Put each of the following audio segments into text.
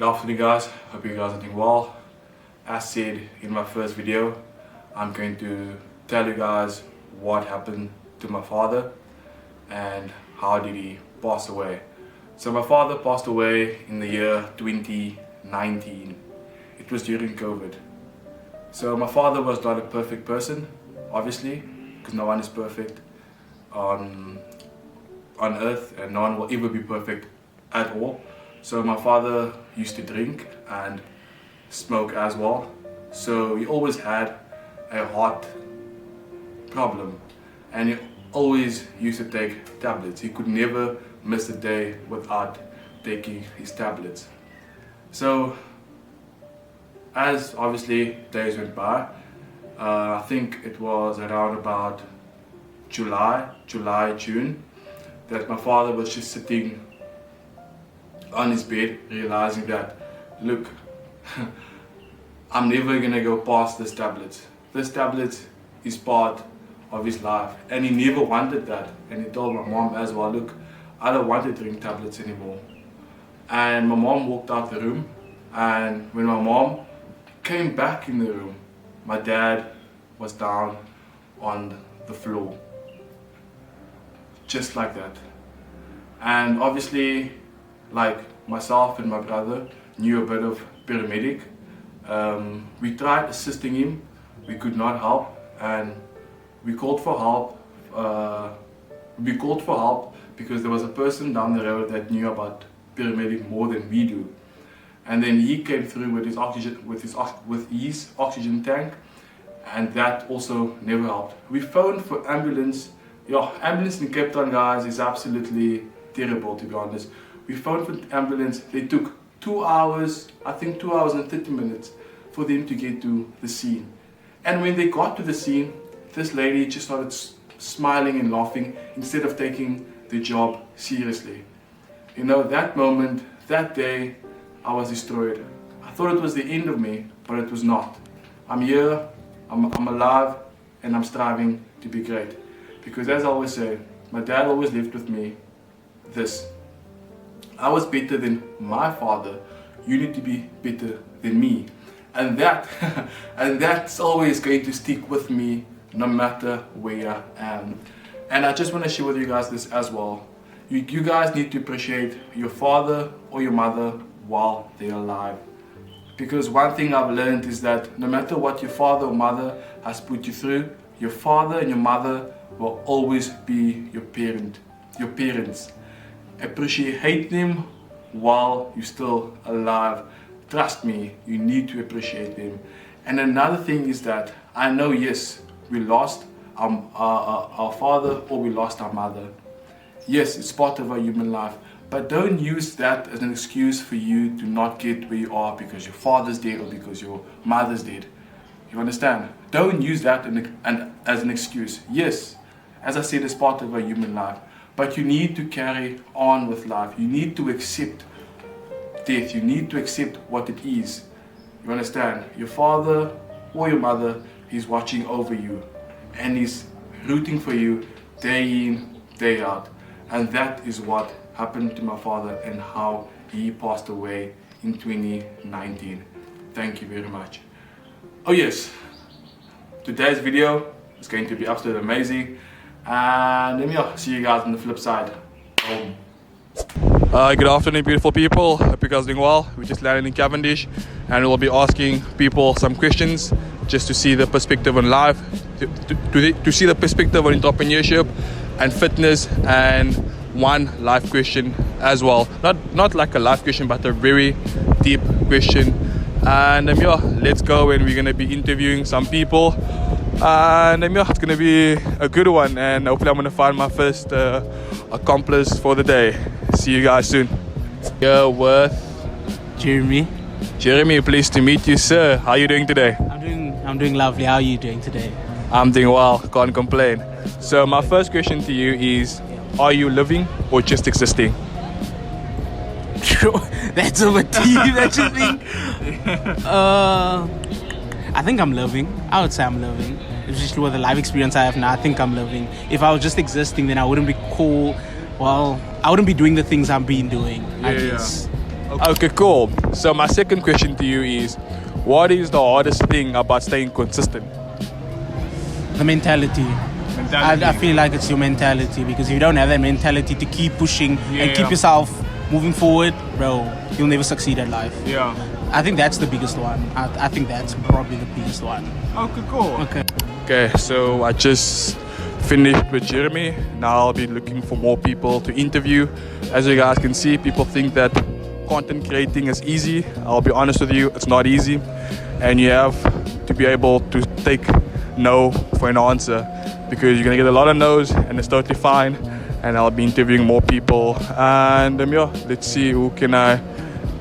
Good afternoon guys, hope you guys are doing well. As said in my first video, I'm going to tell you guys what happened to my father and how did he pass away. So my father passed away in the year 2019. It was during COVID. So my father was not a perfect person, obviously, because no one is perfect on earth and no one will ever be perfect at all. So my father used to drink and smoke as well. So he always had a heart problem and he always used to take tablets. He could never miss a day without taking his tablets. So as obviously days went by, I think it was around about July, June, that my father was just sitting on his bed realizing that, look, I'm never gonna go past this tablet. This tablet is part of his life and he never wanted that, and he told my mom as well, look, I don't want to drink tablets anymore. And my mom walked out the room, and when my mom came back in the room, my dad was down on the floor, just like that. And obviously, like myself and my brother knew a bit of paramedic. We tried assisting him, we could not help, and we called for help. Because there was a person down the road that knew about paramedic more than we do. And then he came through with his oxygen tank, and that also never helped. We phoned for ambulance. Yeah, ambulance in Cape Town, guys, is absolutely terrible, to be honest. We phoned for ambulance. They took 2 hours, I think 2 hours and 30 minutes for them to get to the scene. And when they got to the scene, this lady just started smiling and laughing instead of taking the job seriously. You know, that moment, that day, I was destroyed. I thought it was the end of me, but it was not. I'm here, I'm alive, and I'm striving to be great. Because as I always say, my dad always lived with me this: I was better than my father, you need to be better than me. And that, and that's always going to stick with me no matter where I am. And I just want to share with you guys this as well. You guys need to appreciate your father or your mother while they're alive. Because one thing I've learned is that no matter what your father or mother has put you through, your father and your mother will always be your parents. Appreciate them while you're still alive. Trust me, you need to appreciate them. And another thing is that I know, yes, we lost our father or we lost our mother. Yes, it's part of our human life, but don't use that as an excuse for you to not get where you are because your father's dead or because your mother's dead. You understand? Don't use that as an excuse. Yes, as I said, it's part of our human life, but you need to carry on with life. You need to accept death. You need to accept what it is. You understand? Your father or your mother is watching over you and is rooting for you day in, day out. And that is what happened to my father and how he passed away in 2019. Thank you very much. Oh yes, today's video is going to be absolutely amazing. And let me see you guys on the flip side. Boom. Good afternoon, beautiful people. Hope you guys are doing well. We just landed in Cavendish and we'll be asking people some questions just to see the perspective on life, to see the perspective on entrepreneurship and fitness, and one life question as well. Not like a life question, but a very deep question. And yeah, let's go, and we're going to be interviewing some people. And yeah, it's going to be a good one, and hopefully I'm going to find my first accomplice for the day. See you guys soon. Here with Jeremy. Jeremy, pleased to meet you, sir. How are you doing today? I'm doing lovely. How are you doing today? I'm doing well, can't complain. So my first question to you is, are you living or just existing? That's over deep, actually. I think I'm living. I would say I'm living. Especially with the life experience I have now, I think I'm living. If I was just existing, then I wouldn't be cool. Well, I wouldn't be doing the things I've been doing, I guess. Okay, cool. So my second question to you is, what is the hardest thing about staying consistent? The mentality. I feel like it's your mentality, because if you don't have that mentality to keep pushing and keep yourself moving forward, bro, you'll never succeed at life. Yeah. I think that's the biggest one. I think that's probably the biggest one. Okay, cool. Okay. Okay, so I just finished with Jeremy. Now I'll be looking for more people to interview. As you guys can see, people think that content creating is easy. I'll be honest with you, it's not easy. And you have to be able to take no for an answer, because you're gonna get a lot of no's and it's totally fine. And I'll be interviewing more people. And yeah, let's see who can I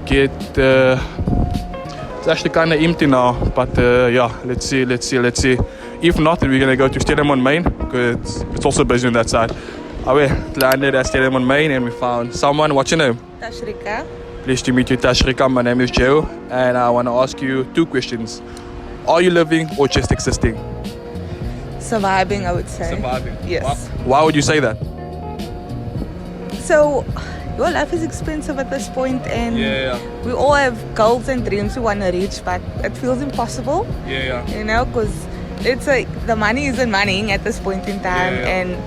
get. It's actually kind of empty now, but yeah, let's see. If not, then we're gonna go to Stadium on Main, because it's also busy on that side. We landed at Stadium on Main and we found someone. What's your name? Tashrika. Pleased to meet you, Tashrika. My name is Joe, and I want to ask you 2 questions. Are you living or just existing? Surviving, I would say. Surviving. Yes. Why would you say that? So, your life is expensive at this point, and we all have goals and dreams we want to reach, but it feels impossible. You know, because it's like the money isn't money at this point in time, and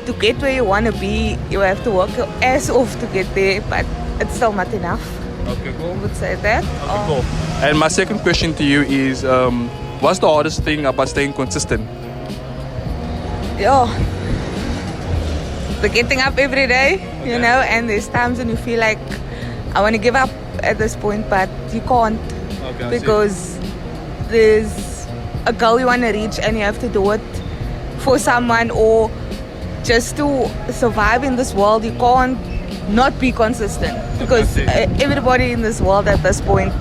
to get where you want to be, you have to work your ass off to get there, but it's still not enough. Okay, cool. I would say that. Okay, cool. And my second question to you is, what's the hardest thing about staying consistent? The getting up every day, you know, and there's times when you feel like I want to give up at this point, but you can't, because there's a goal you want to reach and you have to do it for someone, or just to survive in this world. You can't not be consistent, because everybody in this world at this point,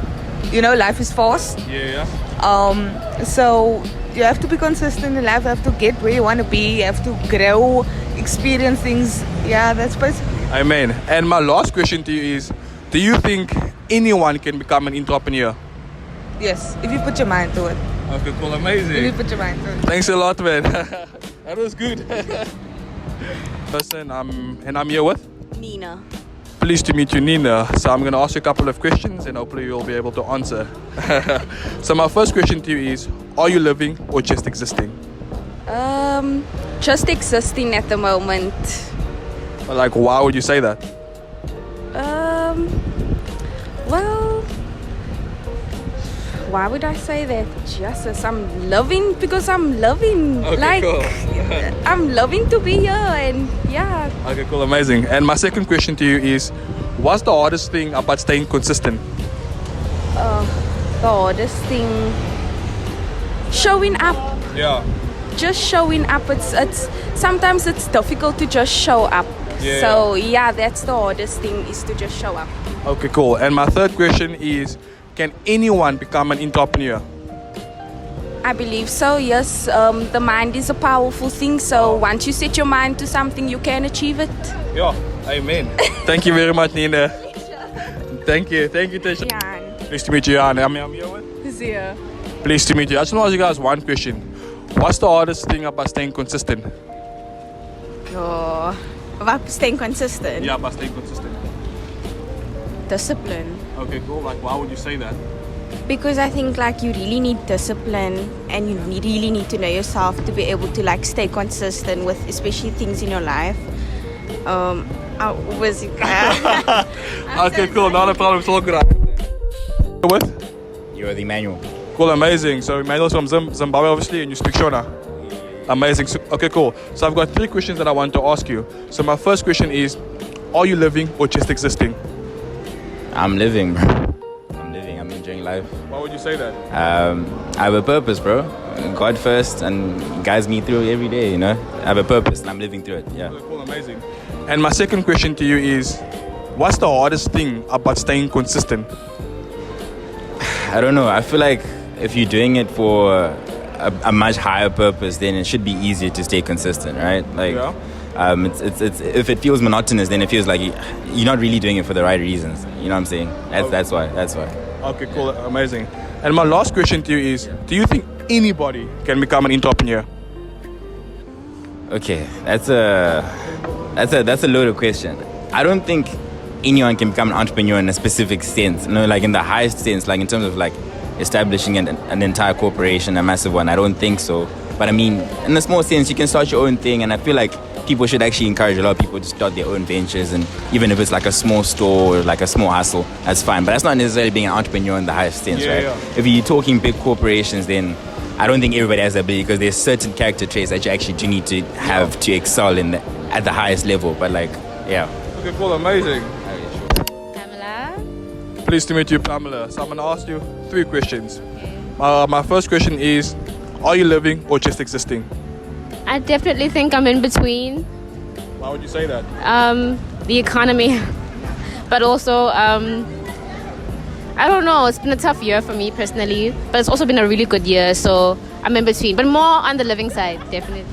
you know, life is fast. So you have to be consistent in life. You have to get where you want to be. You have to grow, experience things. Yeah, that's basically. Amen. And my last question to you is, do you think anyone can become an entrepreneur? Yes, if you put your mind to it. Okay, cool, amazing. If you put your mind to it. Thanks a lot, man. That was good. Person, I'm here with Nina. Pleased to meet you, Nina. So I'm going to ask you a couple of questions and hopefully you'll be able to answer. So my first question to you is, are you living or just existing? Just existing at the moment. Like, why would you say that? Well, why would I say that? Just as I'm loving, because I'm loving. Okay, cool. I'm loving to be here, and yeah. Okay, cool, amazing. And my second question to you is, what's the hardest thing about staying consistent? The hardest thing, showing up. Yeah. Just showing up. It's sometimes it's difficult to just show up. Yeah. So yeah, that's the hardest thing, is to just show up. Okay, cool. And my third question is, can anyone become an entrepreneur? I believe so, yes. The mind is a powerful thing, so once you set your mind to something, you can achieve it. Yeah, amen. Thank you very much, Nina. Thank you, Tasha. Jan. Pleased to meet you, Jan. I'm here with. Zia. Pleased to meet you. I just want to ask you guys one question. What's the hardest thing about staying consistent? About staying consistent. Yeah, about staying consistent. Discipline. Okay, cool. Like, why would you say that? Because I think like you really need discipline, and you really need to know yourself to be able to like stay consistent with especially things in your life. Okay, cool. Not a problem. It's all good. With? You're the Emmanuel. Cool, amazing. So Emmanuel's from Zimbabwe, obviously, and you speak Shona. Amazing. So, okay, cool. So I've got 3 questions that I want to ask you. So my first question is, are you living or just existing? I'm living, bro. I'm living. I'm enjoying life. Why would you say that? I have a purpose, bro. God first, and guides me through every day, you know. I have a purpose, and I'm living through it, yeah. Cool, amazing. And my second question to you is, what's the hardest thing about staying consistent? I don't know. I feel like if you're doing it for a much higher purpose, then it should be easier to stay consistent, right? Like, it's if it feels monotonous, then it feels like you're not really doing it for the right reasons. You know what I'm saying? That's why. Okay, cool, amazing. And my last question to you is, do you think anybody can become an entrepreneur? Okay, that's a loaded question. I don't think anyone can become an entrepreneur in a specific sense. You know, like in the highest sense, like in terms of like establishing an entire corporation, a massive one. I don't think so. But I mean, in a small sense, you can start your own thing, and I feel like people should actually encourage a lot of people to start their own ventures, and even if it's like a small store or like a small hustle, that's fine. But that's not necessarily being an entrepreneur in the highest sense, right? Yeah. If you're talking big corporations, then I don't think everybody has that ability, because there's certain character traits that you actually do need to have to excel at the highest level. But like, yeah. Okay, cool, amazing. Pamela. Pleased to meet you, Pamela. So I'm gonna ask you 3 questions. My first question is, are you living or just existing? I definitely think I'm in between. Why would you say that? The economy, but also, I don't know, it's been a tough year for me personally, but it's also been a really good year, so I'm in between, but more on the living side, definitely.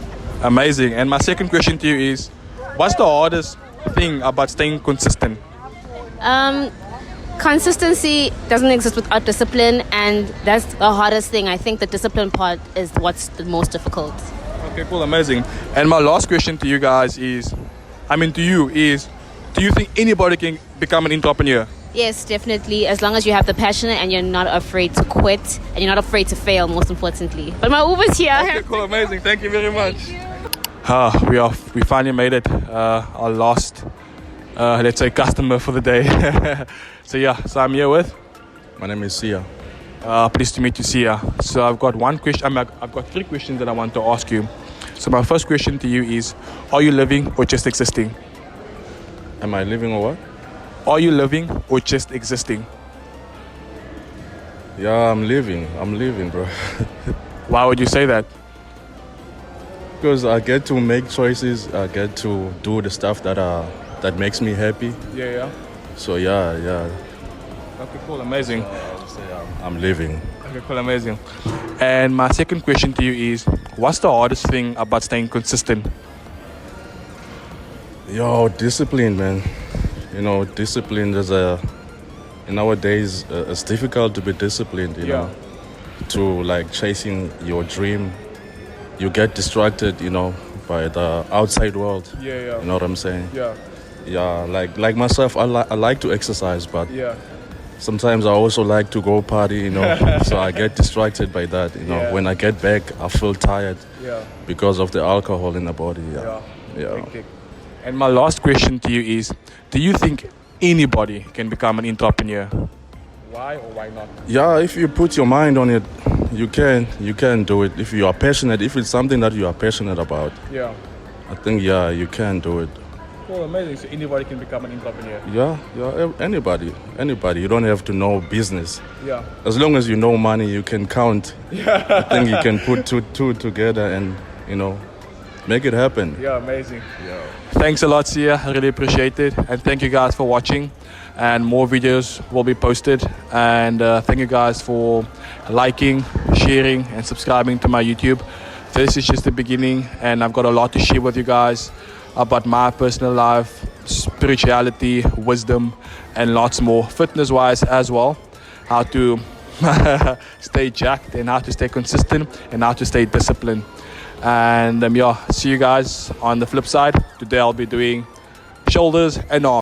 Amazing. And my second question to you is, what's the hardest thing about staying consistent? Consistency doesn't exist without discipline, and that's the hardest thing. I think the discipline part is what's the most difficult. Okay, cool, amazing. And my last question to you guys is, do you think anybody can become an entrepreneur? Yes, definitely, as long as you have the passion and you're not afraid to quit and you're not afraid to fail, most importantly. But my Uber's here. Okay, cool, amazing. Thank you very much. We finally made it. Our last, let's say, customer for the day. So I'm here with. My name is Sia. Pleased to meet you, Sia. So I've got one question. I've got 3 questions that I want to ask you. So my first question to you is, are you living or just existing? Am I living or what? Are you living or just existing? Yeah, I'm living, bro. Why would you say that? Because I get to make choices. I get to do the stuff that makes me happy. Yeah. So yeah. Okay, cool, amazing. So I would say I'm living. Okay, cool, amazing. And my second question to you is, what's the hardest thing about staying consistent? Yo, discipline, man. You know, discipline is nowadays it's difficult to be disciplined, you know, to like chasing your dream. You get distracted, you know, by the outside world. Yeah. You know what I'm saying? Yeah, like myself, I like to exercise, but sometimes I also like to go party, you know. So I get distracted by that, you know. Yeah. When I get back, I feel tired because of the alcohol in the body. Yeah. And my last question to you is, do you think anybody can become an entrepreneur? Why or why not? Yeah, if you put your mind on it, you can do it. If you are passionate, if it's something that you are passionate about, I think you can do it. Cool, amazing. So anybody can become an entrepreneur? Yeah, anybody. You don't have to know business. Yeah. As long as you know money, you can count. I think you can put two together and, you know, make it happen. Yeah, amazing. Yeah. Thanks a lot, Sia. I really appreciate it. And thank you guys for watching. And more videos will be posted. And thank you guys for liking, sharing, and subscribing to my YouTube. This is just the beginning, and I've got a lot to share with you guys about my personal life, spirituality, wisdom, and lots more, fitness-wise as well. How to stay jacked, and how to stay consistent, and how to stay disciplined. And see you guys on the flip side. Today I'll be doing shoulders and arms.